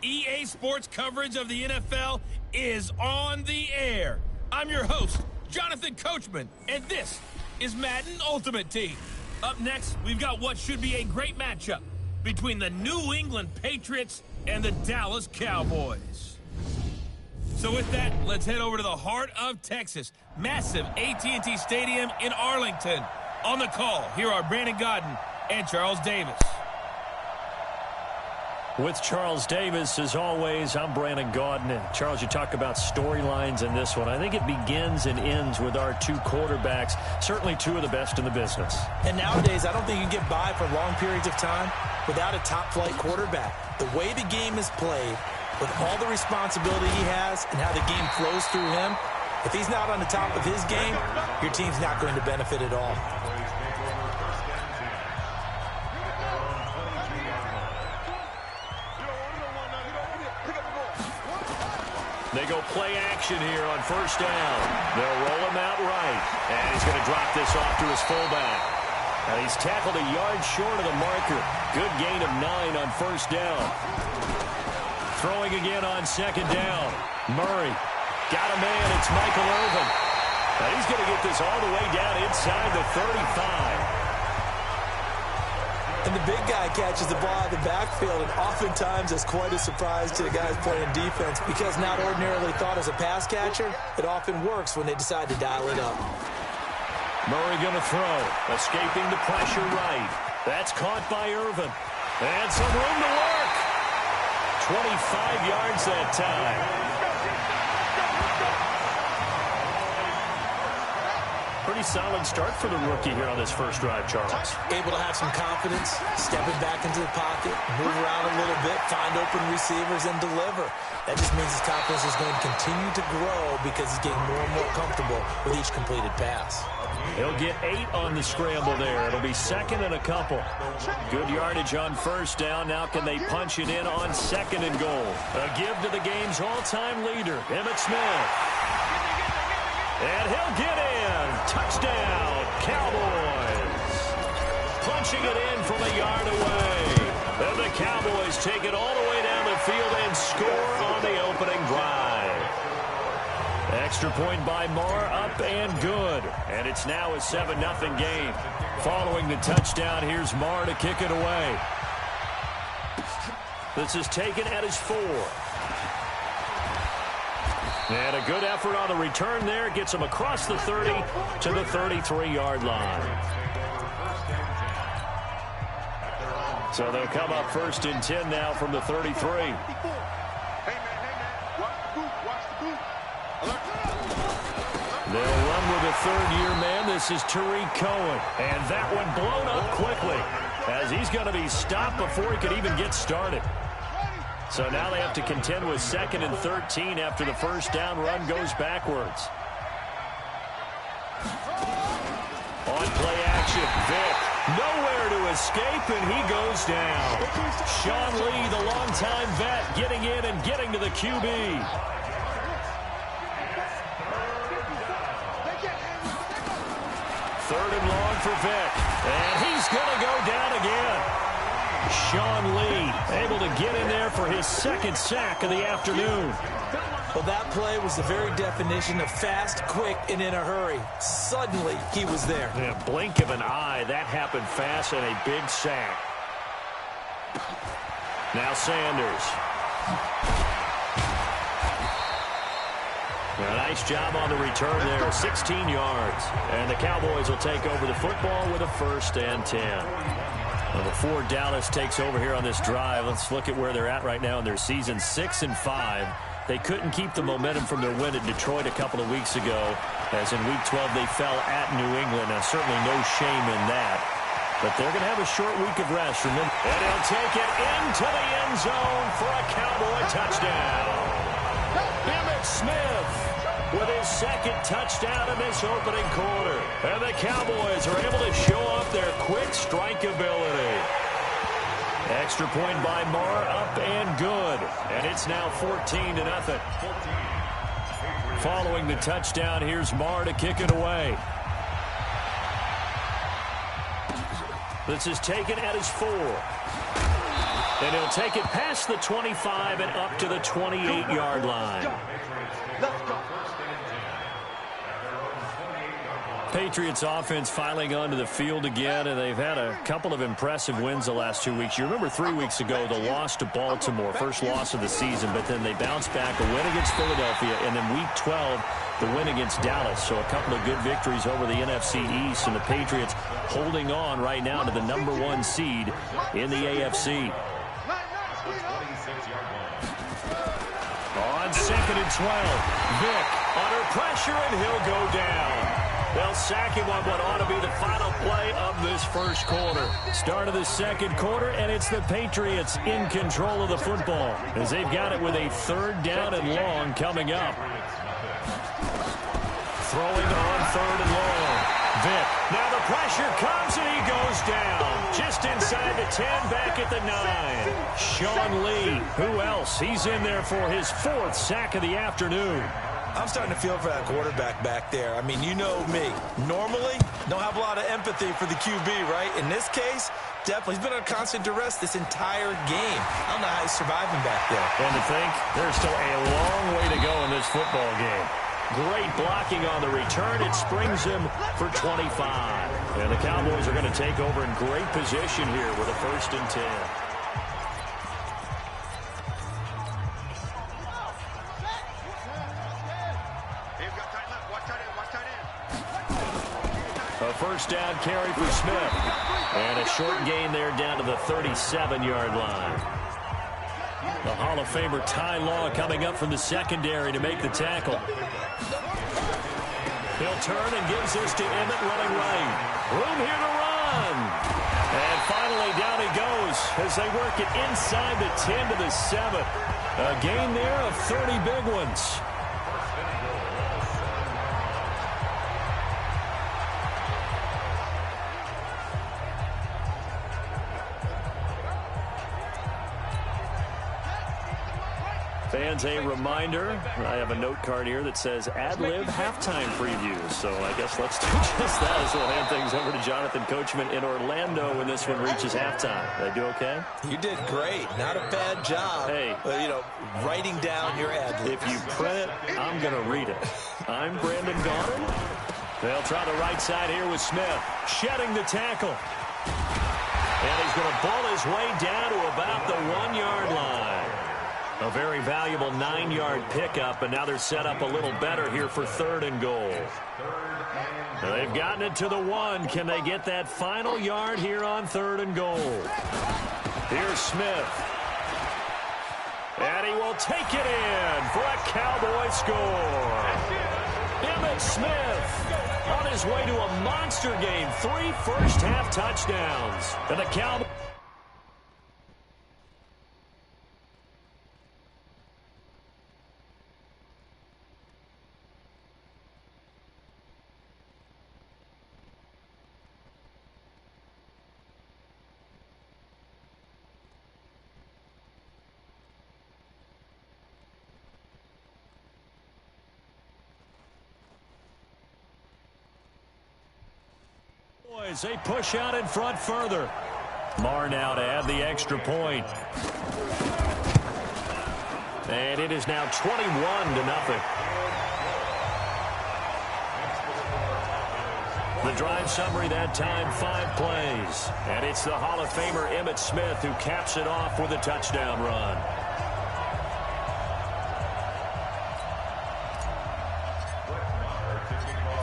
EA Sports coverage of the NFL is on the air. I'm your host, Jonathan Coachman, and this is Madden Ultimate Team. Up next, we've got what should be a great matchup between the New England Patriots and the Dallas Cowboys. So with that, let's head over to the heart of Texas. Massive AT&T Stadium in Arlington. On the call, here are Brandon Gaudin and Charles Davis. With Charles Davis, as always, I'm Brandon Gaudin. And Charles, you talk about storylines in this one. I think it begins and ends with our two quarterbacks, certainly two of the best in the business. And nowadays, I don't think you get by for long periods of time without a top-flight quarterback. The way the game is played, with all the responsibility he has and how the game flows through him, if he's not on the top of his game, your team's not going to benefit at all. They go play action here on first down. They'll roll him out right. And he's going to drop this off to his fullback. And he's tackled a yard short of the marker. Good gain of 9 on first down. Throwing again on second down. Murray got a man. It's Michael Irvin. And he's going to get this all the way down inside the 35. And the big guy catches the ball out of the backfield, and oftentimes it's quite a surprise to the guys playing defense because not ordinarily thought as a pass catcher, it often works when they decide to dial it up. Murray going to throw. Escaping the pressure right. That's caught by Irvin. And some room to work. 25 yards that time. Pretty solid start for the rookie here on this first drive, Charles. Able to have some confidence, stepping back into the pocket, move around a little bit, find open receivers, and deliver. That just means his confidence is going to continue to grow because he's getting more and more comfortable with each completed pass. He'll get 8 on the scramble there. It'll be second and a couple. Good yardage on first down. Now can they punch it in on second and goal? A give to the game's all-time leader, Emmitt Smith. And he'll get in. Touchdown, Cowboys. Punching it in from a yard away. And the Cowboys take it all the way down the field and score on the opening drive. Extra point by Marr, up and good. And it's now a 7-0 game. Following the touchdown, here's Marr to kick it away. This is taken at his 4. And a good effort on the return there. Gets him across the 30 to the 33-yard line. So they'll come up first and 10 now from the 33. They'll run with a third-year man. This is Tariq Cohen. And that one blown up quickly as he's going to be stopped before he could even get started. So now they have to contend with second and 13 after the first down run goes backwards. On play action, Vick nowhere to escape, and he goes down. Sean Lee, the longtime vet, getting in and getting to the QB. Third and long for Vick, and he's going to go down again. Sean Lee able to get in there for his second sack of the afternoon. Well, that play was the very definition of fast, quick, and in a hurry. Suddenly, he was there. In a blink of an eye, that happened fast and a big sack. Now Sanders. A nice job on the return there, 16 yards. And the Cowboys will take over the football with a 1st and 10. Well, before Dallas takes over here on this drive, let's look at where they're at right now in their season, 6-5. They couldn't keep the momentum from their win at Detroit a couple of weeks ago, as in Week 12 they fell at New England. Now, certainly no shame in that. But they're going to have a short week of rest. Remember, and he'll take it into the end zone for a Cowboy touchdown. Emmitt Smith with his second touchdown in this opening quarter. And the Cowboys are able to show off their quick strike ability. Extra point by Marr, up and good. And it's now 14-0. Following the touchdown, here's Marr to kick it away. This is taken at his 4. And he'll take it past the 25 and up to the 28-yard line. Patriots offense filing onto the field again, and they've had a couple of impressive wins the last 2 weeks. You remember 3 weeks ago, the loss to Baltimore, first loss of the season, but then they bounced back, a win against Philadelphia, and then week 12, the win against Dallas. So a couple of good victories over the NFC East, and the Patriots holding on right now to the #1 seed in the AFC. On 2nd and 12, Vick under pressure, and he'll go down. They'll sack him on what ought to be the final play of this first quarter. Start of the second quarter, and it's the Patriots in control of the football as they've got it with a 3rd down and long coming up. Throwing on 3rd and long. Vick. Now the pressure comes, and he goes down. Just inside the 10, back at the 9. Sean Lee. Who else? He's in there for his 4th sack of the afternoon. I'm starting to feel for that quarterback back there. I mean, you know me. Normally, don't have a lot of empathy for the QB, right? In this case, definitely. He's been on constant duress this entire game. I don't know how he's surviving back there. And to think, there's still a long way to go in this football game. Great blocking on the return. It springs him for 25. And the Cowboys are going to take over in great position here with a 1st and 10. A 1st down carry for Smith. And a short gain there down to the 37-yard line. The Hall of Famer Ty Law coming up from the secondary to make the tackle. He'll turn and gives this to Emmett running right. Room here to run. And finally down he goes as they work it inside the 10 to the 7. A gain there of 30 big ones. Fans, a reminder, I have a note card here that says ad-lib halftime previews. So I guess let's do just that as we'll hand things over to Jonathan Coachman in Orlando when this one reaches halftime. Did I do okay? You did great. Not a bad job. Hey. Writing down your ad-libs. If you print it, I'm going to read it. I'm Brandon Gaudin. They'll try the right side here with Smith. Shedding the tackle. And he's going to ball his way down to about the 1-yard line. A very valuable 9-yard pickup, and now they're set up a little better here for 3rd and goal. They've gotten it to the 1. Can they get that final yard here on 3rd and goal? Here's Smith. And he will take it in for a Cowboy score. Emmitt Smith on his way to a monster game. 3 first-half touchdowns. And the Cowboys... They push out in front further. Marr now to add the extra point. And it is now 21-0. The drive summary that time, 5 plays. And it's the Hall of Famer Emmitt Smith who caps it off with a touchdown run.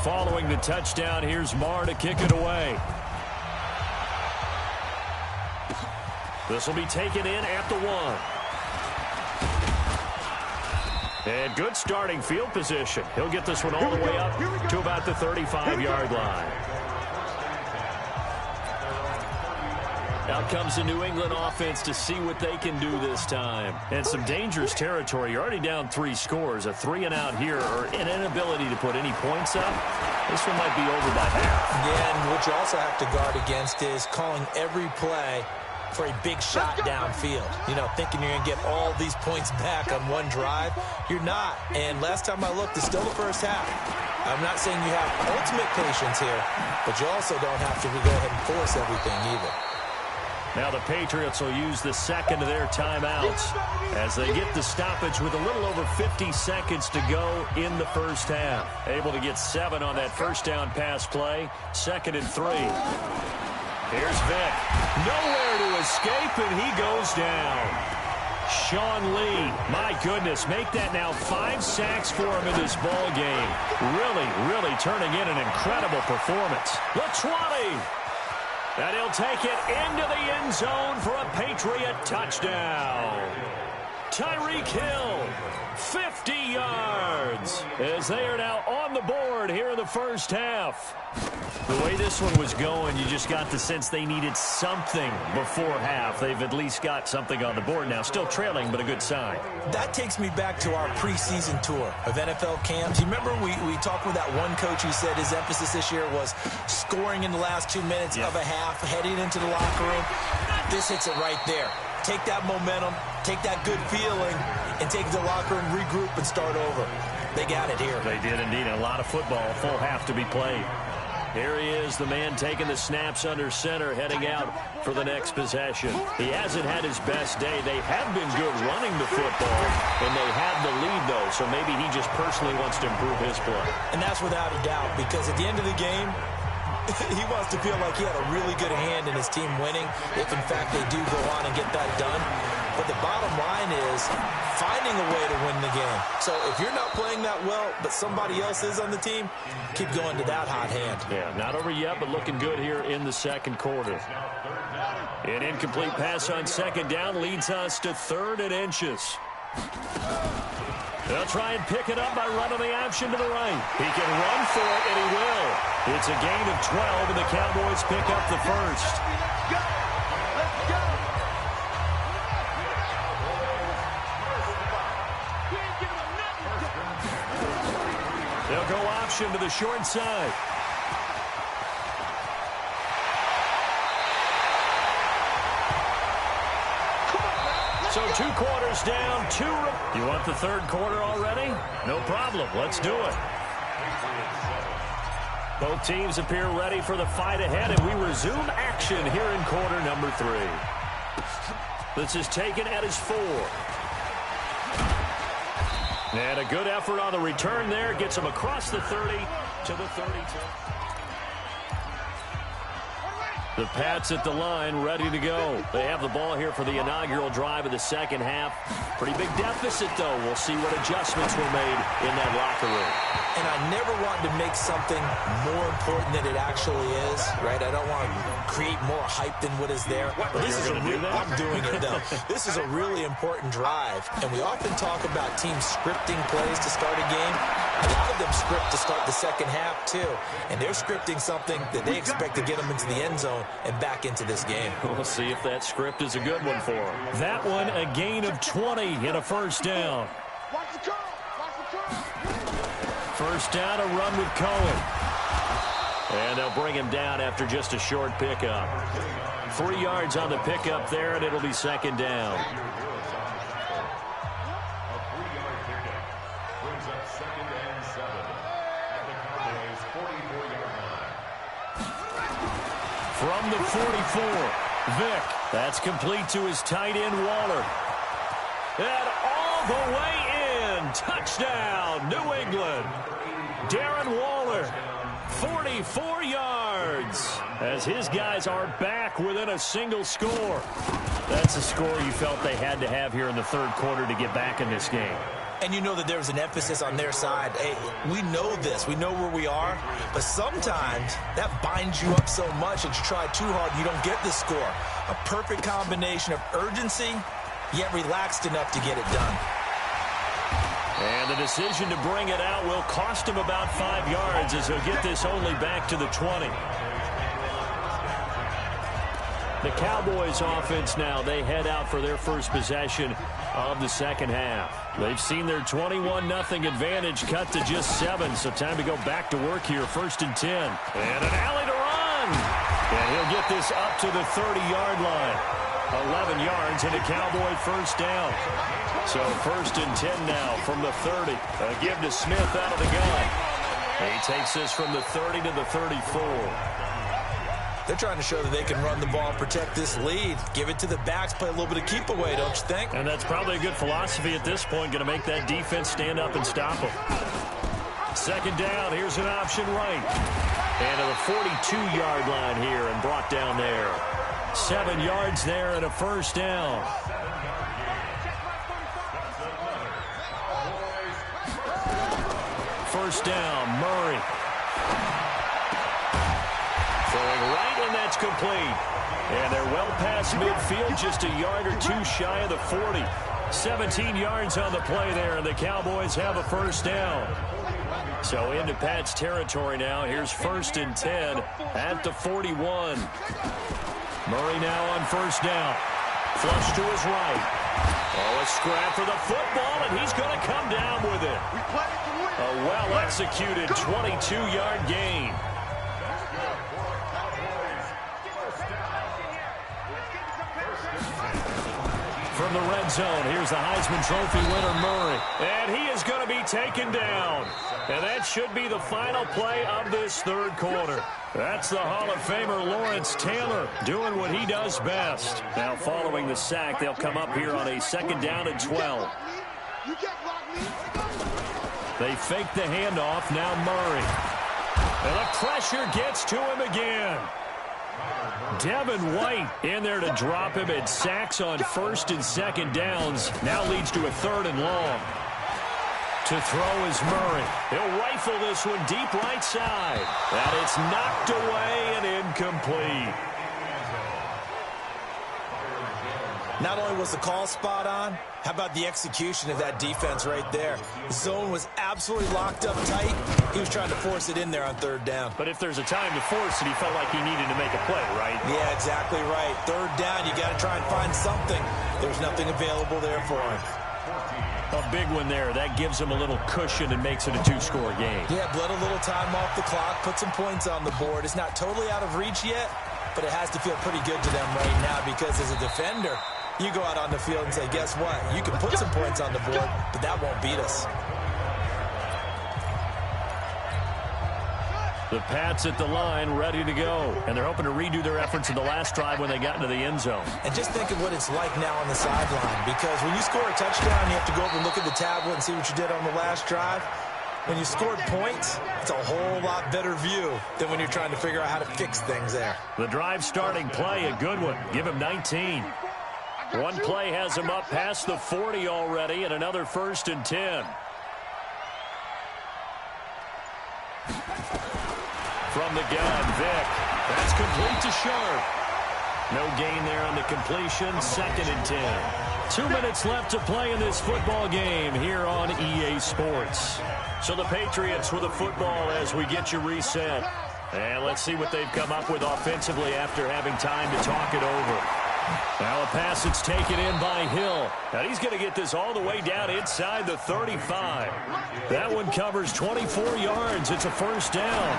Following the touchdown, here's Marr to kick it away. This will be taken in at the 1. And good starting field position. He'll get this one all the way up to about the 35-yard line. Out comes the New England offense to see what they can do this time. And some dangerous territory. You're already down 3 scores. A 3-and-out here or an inability to put any points up. This one might be over by half. Yeah, and what you also have to guard against is calling every play for a big shot downfield. Thinking you're going to get all these points back on one drive. You're not. And last time I looked, it's still the first half. I'm not saying you have ultimate patience here, but you also don't have to go ahead and force everything either. Now the Patriots will use the second of their timeouts as they get the stoppage with a little over 50 seconds to go in the first half. Able to get 7 on that first down pass play. 2nd and 3. Here's Vick. Nowhere to escape, and he goes down. Sean Lee, my goodness, make that now 5 sacks for him in this ball game. Really turning in an incredible performance. The 20. And he'll take it into the end zone for a Patriot touchdown. Tyreek Hill, 50 yards, as they are now on the board here in the first half. The way this one was going, you just got the sense they needed something before half. They've at least got something on the board now. Still trailing, but a good sign. That takes me back to our preseason tour of NFL camps. You remember we talked with that one coach who said his emphasis this year was scoring in the last 2 minutes of a half, heading into the locker room. This hits it right there. Take that momentum, take that good feeling, and take it to the locker room, regroup, and start over. They got it here. They did indeed. A lot of football, a full half to be played. Here he is, the man taking the snaps under center, heading out for the next possession. He hasn't had his best day. They have been good running the football, and they have the lead, though, so maybe he just personally wants to improve his play. And that's without a doubt, because at the end of the game, he wants to feel like he had a really good hand in his team winning, if in fact they do go on and get that done. But the bottom line is finding a way to win the game. So if you're not playing that well, but somebody else is on the team, keep going to that hot hand. Yeah, not over yet, but looking good here in the second quarter. An incomplete pass on second down leads us to 3rd and inches. They'll try and pick it up by running the option to the right. He can run for it, and he will. It's a gain of 12, and the Cowboys pick up the first. They'll go option to the short side. So 2 quarters down, 2. You want the 3rd quarter already? No problem. Let's do it. Both teams appear ready for the fight ahead, and we resume action here in quarter number 3. This is taken at his 4. And a good effort on the return there. Gets him across the 30 to the 32. The Pats at the line, ready to go. They have the ball here for the inaugural drive of the second half. Pretty big deficit, though. We'll see what adjustments were made in that locker room. And I never want to make something more important than it actually is, right? I don't want to create more hype than what is there. But this is I'm doing it, though. This is a really important drive. And we often talk about teams scripting plays to start a game. A lot of them script to start the second half, too. And they're scripting something that they expect to get them into the end zone and back into this game. We'll see if that script is a good one for them. That one, a gain of 20 and a first down. Watch the curl. Watch the curl. First down, a run with Cohen. And they'll bring him down after just a short pickup. 3 yards on the pickup there, and it'll be second down. From the 44, Vick. That's complete to his tight end, Waller. And all the way in. Touchdown, New England. Darren Waller, 44 yards. As his guys are back within a single score. That's a score you felt they had to have here in the 3rd quarter to get back in this game. And you know that there was an emphasis on their side. Hey, we know this. We know where we are. But sometimes that binds you up so much that you try too hard, you don't get the score. A perfect combination of urgency, yet relaxed enough to get it done. And the decision to bring it out will cost him about 5 yards as he'll get this only back to the 20. The Cowboys offense now, they head out for their first possession of the second half. They've seen their 21-0 advantage cut to just 7, so time to go back to work here. 1st and 10. And an alley to run. And he'll get this up to the 30-yard line. 11 yards and a Cowboy first down. So 1st and 10 now from the 30. A give to Smith out of the gun. He takes this from the 30 to the 34. They're trying to show that they can run the ball and protect this lead. Give it to the backs, play a little bit of keep away, don't you think? And that's probably a good philosophy at this point, going to make that defense stand up and stop them. Second down, here's an option right. And to the 42-yard line here and brought down there. 7 yards there and a first down. First down, Murray. Throwing right, and that's complete. And they're well past midfield, just a yard or two shy of the 40. 17 yards on the play there, and the Cowboys have a first down. So into Pat's territory now. Here's 1st and 10 at the 41. Murray now on first down. Flush to his right. Oh, a scrap for the football, and he's going to come down with it. A well-executed 22-yard gain. From the red zone, here's the Heisman Trophy winner, Murray. And he is going to be taken down. And that should be the final play of this third quarter. That's the Hall of Famer Lawrence Taylor doing what he does best. Now following the sack, they'll come up here on a 2nd down and 12. They fake the handoff, now Murray. And the pressure gets to him again. Devin White in there to drop him, and sacks on 1st and 2nd downs. Now leads to a 3rd and long. To throw is Murray. He'll rifle this one deep right side. And it's knocked away and incomplete. Not only was the call spot on, how about the execution of that defense right there? The zone was absolutely locked up tight. He was trying to force it in there on 3rd down. But if there's a time to force it, he felt like he needed to make a play, right? Yeah, exactly right. 3rd down, you got to try and find something. There's nothing available there for him. A big one there. That gives him a little cushion and makes it a 2-score game. Yeah, bled a little time off the clock, put some points on the board. It's not totally out of reach yet, but it has to feel pretty good to them right now because as a defender, you go out on the field and say, guess what? You can put some points on the board, but that won't beat us. The Pats at the line, ready to go. And they're hoping to redo their efforts in the last drive when they got into the end zone. And just think of what it's like now on the sideline, because when you score a touchdown, you have to go over and look at the tablet and see what you did on the last drive. When you scored points, it's a whole lot better view than when you're trying to figure out how to fix things there. The drive starting play, a good one. Give him 19. One play has him up past the 40 already, and another 1st and 10. From the gun, Vick. That's complete to Sharp. No gain there on the completion. 2nd and 10. 2 minutes left to play in this football game here on EA Sports. So the Patriots with the football as we get you reset. And let's see what they've come up with offensively after having time to talk it over. Now a pass that's taken in by Hill. And he's going to get this all the way down inside the 35. That one covers 24 yards. It's a 1st down.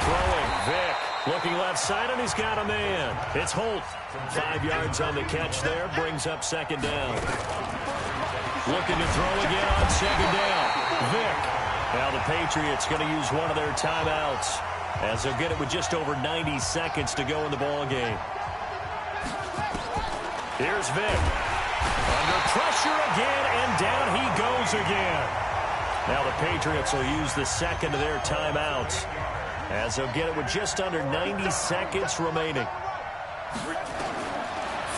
Throwing, Vick. Looking left side, and he's got a man. It's Holt. 5 yards on the catch there. Brings up 2nd down. Looking to throw again on 2nd down. Vick. Now the Patriots going to use one of their timeouts as they'll get it with just over 90 seconds to go in the ball game. Here's Vick. Under pressure again, and down he goes again. Now the Patriots will use the 2nd of their timeouts as they'll get it with just under 90 seconds remaining.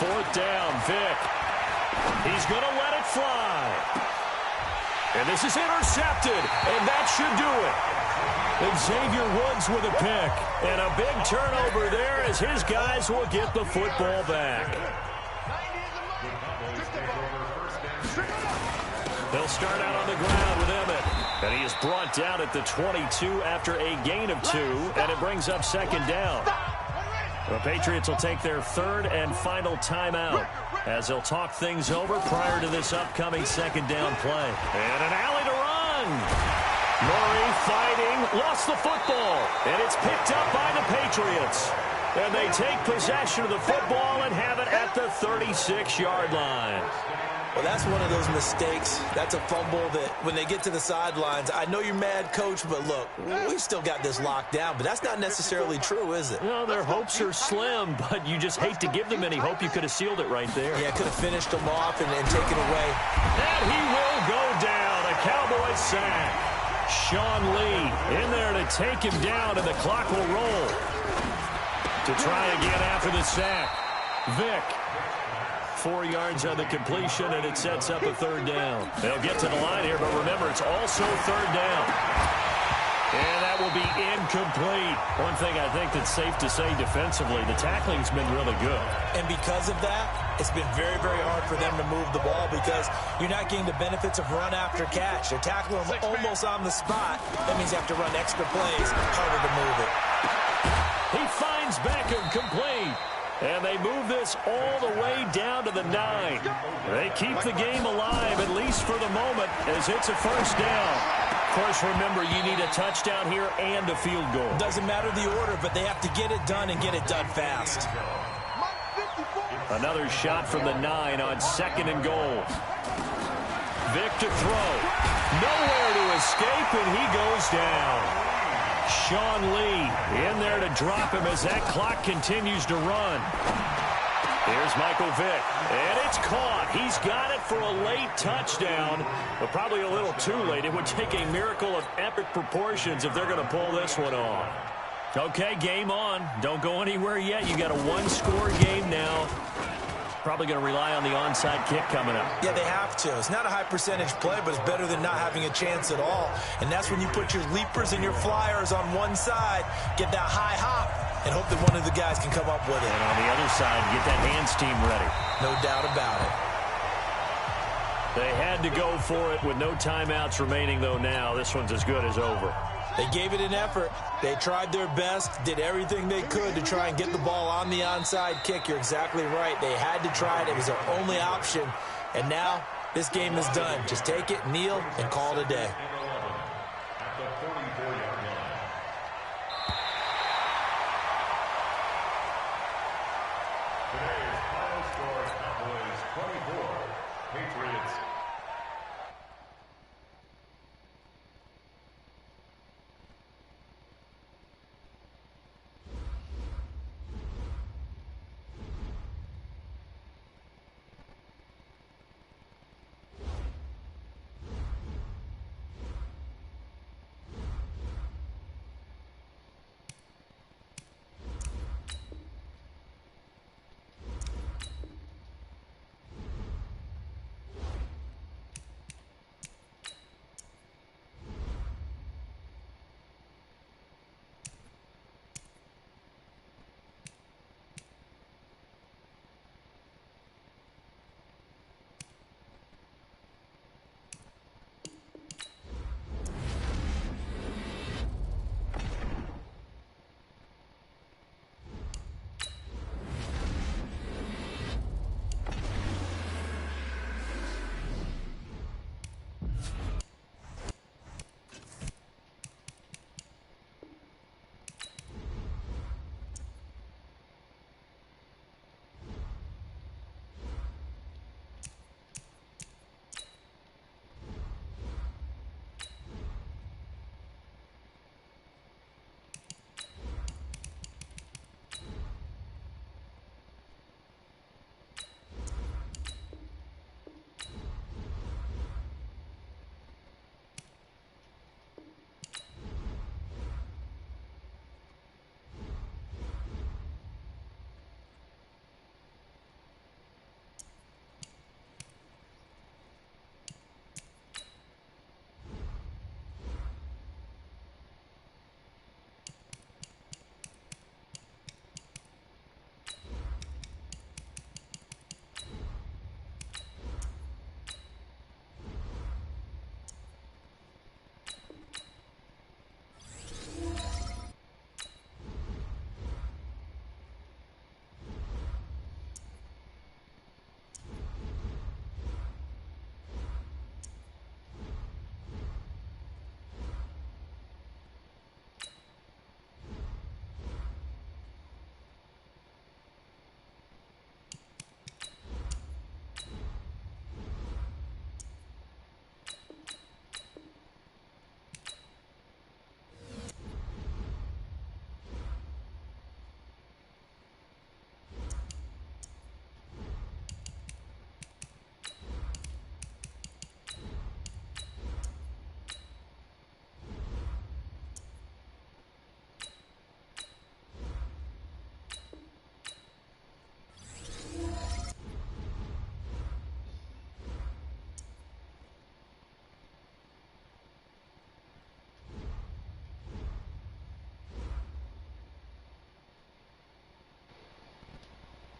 4th down, Vick. He's going to let it fly. And this is intercepted, and that should do it. Xavier Woods with a pick. And a big turnover there as his guys will get the football back. They'll start out on the ground with Emmett. And he is brought down at the 22 after a gain of 2, and it brings up 2nd down. The Patriots will take their 3rd and final timeout as they'll talk things over prior to this upcoming 2nd down play. And an alley to run. Murray fighting, lost the football, and it's picked up by the Patriots. And they take possession of the football and have it at the 36-yard line. Well, that's one of those mistakes. That's a fumble that when they get to the sidelines, I know you're mad, Coach, but look, we've still got this locked down. But that's not necessarily true, is it? No, their hopes are slim, but you just hate to give them any hope. You could have sealed it right there. Yeah, could have finished them off and taken away. And he will go down. A Cowboys sack. Sean Lee in there to take him down, and the clock will roll. To try again after the sack. Vick. 4 yards on the completion, and it sets up a third down. They'll get to the line here, but remember, it's also third down. And that will be incomplete. One thing I think that's safe to say defensively, the tackling's been really good. And because of that, it's been very, very hard for them to move the ball because you're not getting the benefits of run after catch. They're tackling them almost on the spot. That means you have to run extra plays, harder to move it. He finds Beckham complete. And they move this all the way down to the 9. They keep the game alive, at least for the moment, as it's a first down. Of course, remember, you need a touchdown here and a field goal. Doesn't matter the order, but they have to get it done and get it done fast. Another shot from the 9 on 2nd and goal. Vick to throw. Nowhere to escape, and he goes down. Sean Lee in there to drop him as that clock continues to run. Here's Michael Vick, and it's caught. He's got it for a late touchdown, but probably a little too late. It would take a miracle of epic proportions if they're going to pull this one off. Okay, game on. Don't go anywhere yet. You got a one-score game now. Probably going to rely on the onside kick coming up. Yeah, they have to. It's not a high percentage play, but it's better than not having a chance at all. And that's when you put your leapers and your flyers on one side, get that high hop, and hope that one of the guys can come up with it. And on the other side, get that hands team ready. No doubt about it. They had to go for it with no timeouts remaining, though, now. This one's as good as over. They gave it an effort. They tried their best, did everything they could to try and get the ball on the onside kick. You're exactly right. They had to try it. It was their only option. And now this game is done. Just take it, kneel, and call it a day.